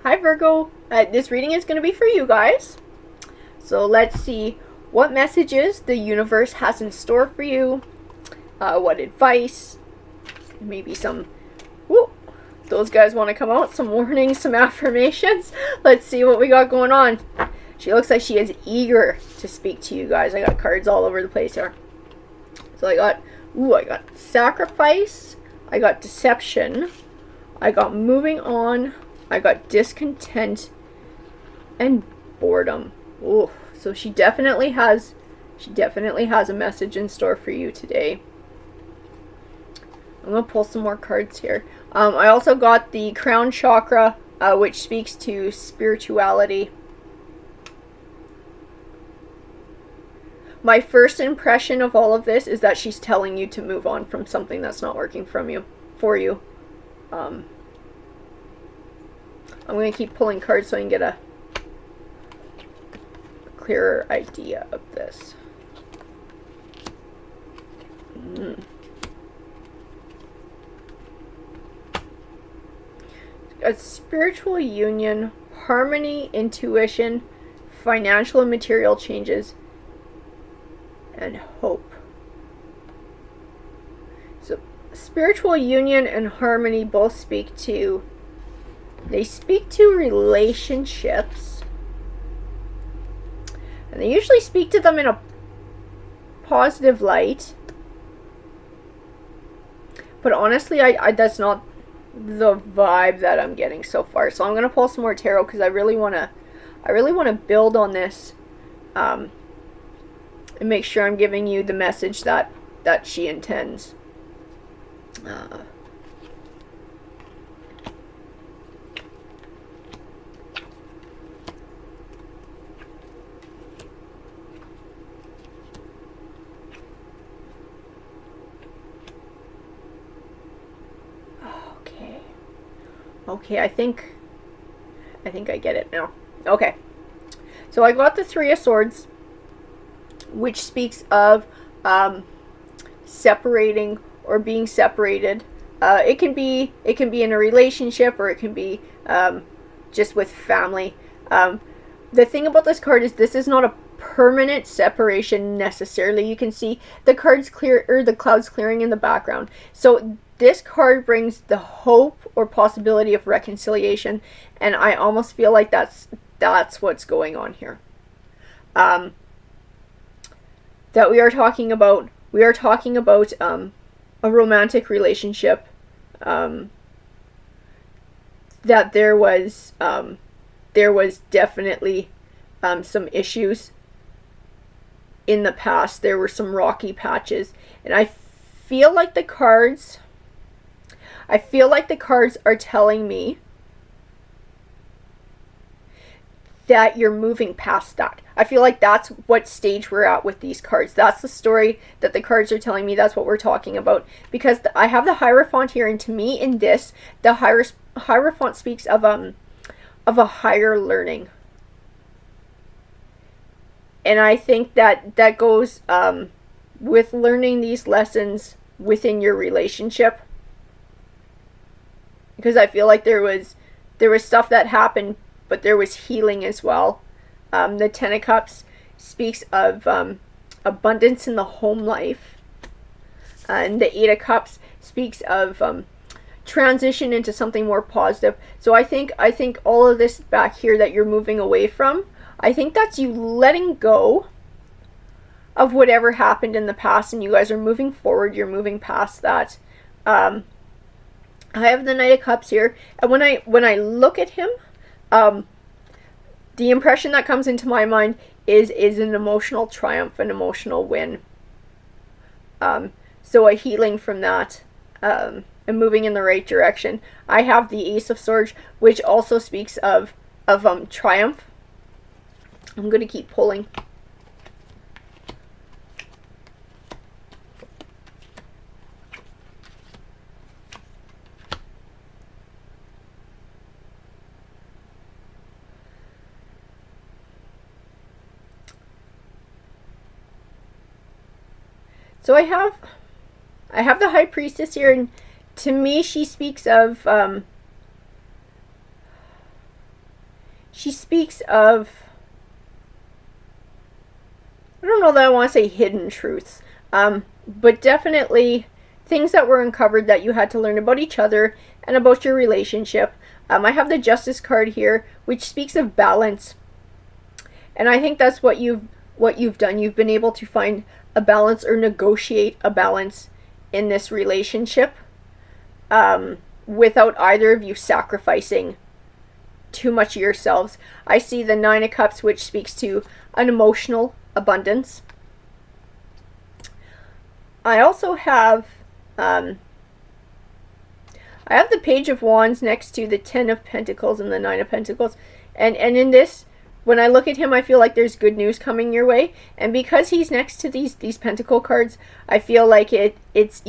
Hi Virgo, this reading is going to be for you guys. So let's see what messages the universe has in store for you, what advice, maybe some, whoop, those guys want to come out, some warnings, some affirmations. Let's see what we got going on. She looks like she is eager to speak to you guys. I got cards all over the place here. So I got sacrifice, I got deception, I got moving on, I got discontent, and boredom. Ooh, so she definitely has a message in store for you today. I'm gonna pull some more cards here. I also got the crown chakra, which speaks to spirituality. My first impression of all of this is that she's telling you to move on from something that's not working for you. I'm going to keep pulling cards so I can get a clearer idea of this. A spiritual union, harmony, intuition, financial and material changes, and hope. So spiritual union and harmony both speak to relationships, and they usually speak to them in a positive light, but honestly I that's not the vibe that I'm getting so far. So I'm going to pull some more tarot because I really want to build on this and make sure I'm giving you the message that she intends. Okay, I think I get it now. Okay. So I got the Three of Swords, which speaks of separating or being separated. It can be in a relationship, or it can be just with family. The thing about this card is this is not a permanent separation necessarily. You can see the clouds clearing in the background. So this card brings the hope or possibility of reconciliation, and I almost feel like that's what's going on here. That we are talking about a romantic relationship. That there was definitely some issues in the past. There were some rocky patches, and I feel like the cards are telling me that you're moving past that. I feel like that's what stage we're at with these cards. That's the story that the cards are telling me. That's what we're talking about. Because I have the Hierophant here, and to me in this, the Hierophant speaks of a higher learning. And I think that goes with learning these lessons within your relationship. Because I feel like there was stuff that happened, but there was healing as well. The Ten of Cups speaks of abundance in the home life. And the Eight of Cups speaks of transition into something more positive. So I think all of this back here that you're moving away from, I think that's you letting go of whatever happened in the past, and you guys are moving forward. You're moving past that. I have the Knight of Cups here, and when I look at him, the impression that comes into my mind is an emotional triumph, an emotional win. So a healing from that, and moving in the right direction. I have the Ace of Swords, which also speaks of triumph. I'm going to keep pulling. So I have the High Priestess here, and to me she speaks of she speaks of, I don't know that I want to say hidden truths, but definitely things that were uncovered that you had to learn about each other and about your relationship. I have the Justice card here, which speaks of balance, and I think that's what you've done. You've been able to find a balance or negotiate a balance in this relationship, without either of you sacrificing too much of yourselves. I see the Nine of Cups, which speaks to an emotional abundance. I also have I have the Page of Wands next to the Ten of Pentacles and the Nine of Pentacles, and in this, when I look at him, I feel like there's good news coming your way. And because he's next to these Pentacle cards, I feel like it's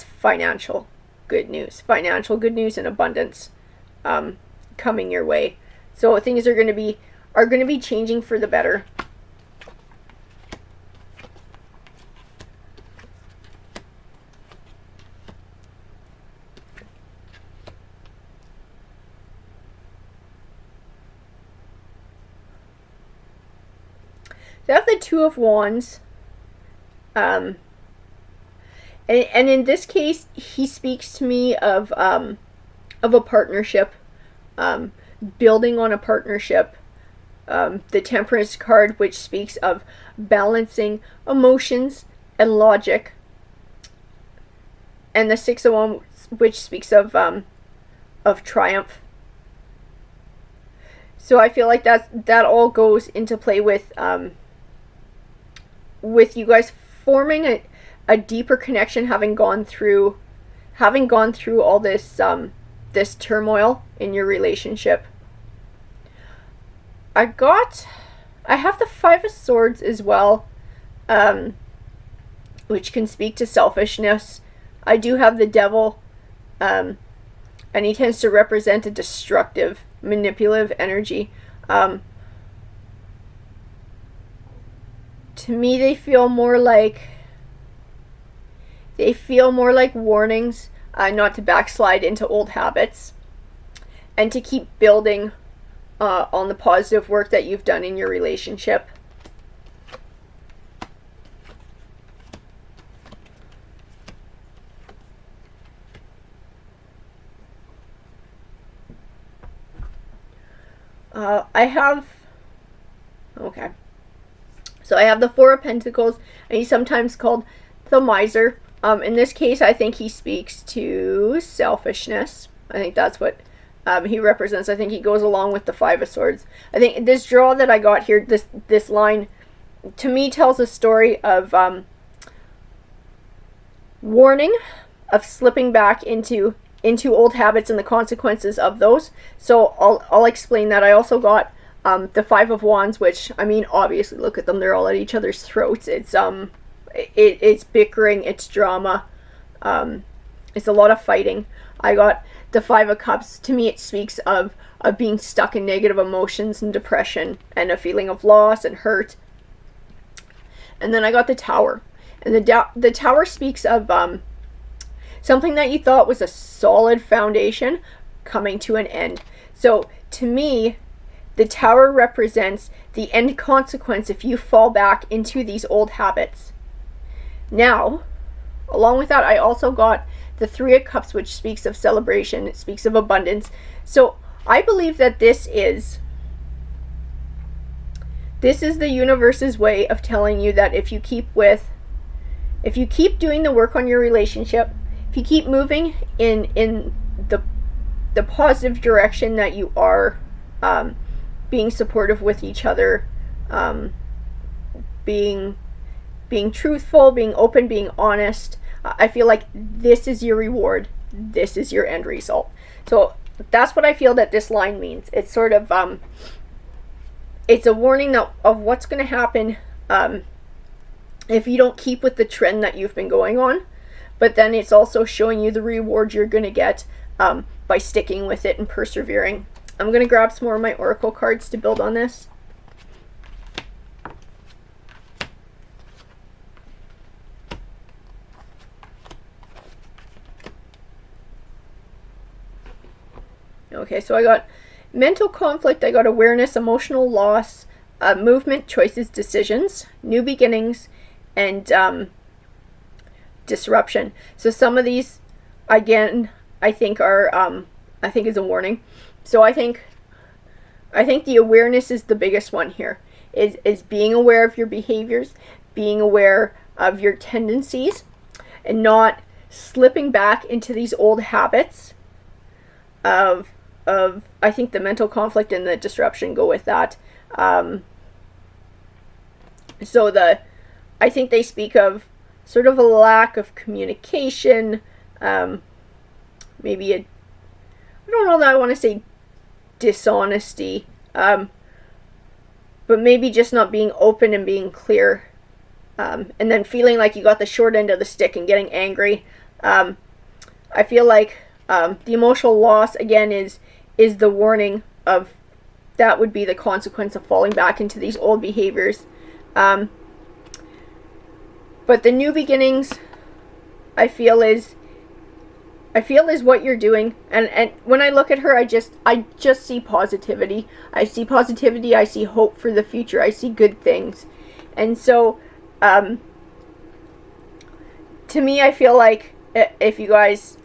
financial good news, and abundance coming your way. So things are going to be changing for the better. So I have the Two of Wands. And in this case, he speaks to me of a partnership, building on a partnership. The Temperance card, which speaks of balancing emotions and logic, and the Six of Wands, which speaks of triumph. So I feel like that all goes into play with you guys forming a deeper connection, having gone through all this this turmoil in your relationship. I have the Five of Swords as well, which can speak to selfishness. I do have the Devil, and he tends to represent a destructive, manipulative energy. To me, they feel more like warnings, not to backslide into old habits, and to keep building on the positive work that you've done in your relationship. So I have the Four of Pentacles, and he's sometimes called the Miser. In this case, I think he speaks to selfishness. I think that's what he represents. I think he goes along with the Five of Swords. I think this draw that I got here, this line, to me tells a story of warning, of slipping back into old habits and the consequences of those. So I'll explain that. I also got the Five of Wands, which, I mean, obviously, look at them. They're all at each other's throats. It's it's bickering. It's drama. It's a lot of fighting. I got the Five of Cups. To me, it speaks of being stuck in negative emotions and depression and a feeling of loss and hurt. And then I got the Tower. And the Tower speaks of something that you thought was a solid foundation coming to an end. So to me, the Tower represents the end consequence if you fall back into these old habits. Now, along with that, I also got the Three of Cups, which speaks of celebration. It speaks of abundance. So I believe that this is the universe's way of telling you that if you keep doing the work on your relationship, if you keep moving in the positive direction that you are, being supportive with each other, being truthful, being open, being honest, I feel like this is your reward. This is your end result. So that's what I feel that this line means. It's sort of it's a warning of what's going to happen if you don't keep with the trend that you've been going on. But then it's also showing you the reward you're going to get by sticking with it and persevering. I'm going to grab some more of my oracle cards to build on this. Okay, so I got Mental conflict, I got awareness, emotional loss, movement, choices, decisions, new beginnings, and disruption. So some of these, again, I think are, I think is a warning. So I think the awareness is the biggest one here. Is being aware of your behaviors, being aware of your tendencies, and not slipping back into these old habits of I think the mental conflict and the disruption go with that. So I think they speak of sort of a lack of communication, maybe I don't know that I want to say dishonesty, but maybe just not being open and being clear, and then feeling like you got the short end of the stick and getting angry. I feel like the emotional loss, again, is the warning of that would be the consequence of falling back into these old behaviors. But the new beginnings, I feel is what you're doing. And when I look at her, I just see positivity. I see positivity. I see hope for the future. I see good things. And so, to me, I feel like if you guys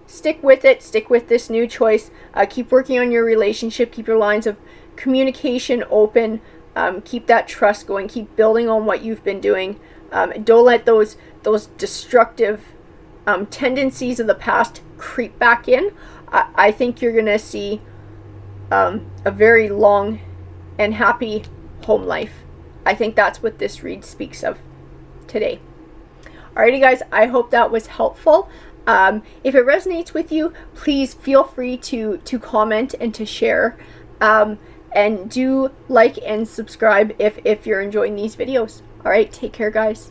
stick with it, stick with this new choice, keep working on your relationship, keep your lines of communication open, keep that trust going, keep building on what you've been doing. Don't let those destructive tendencies of the past creep back in. I think you're going to see a very long and happy home life. I think that's what this read speaks of today. Alrighty guys, I hope that was helpful. If it resonates with you, please feel free to comment and to share. And do like and subscribe if you're enjoying these videos. Alright, take care guys.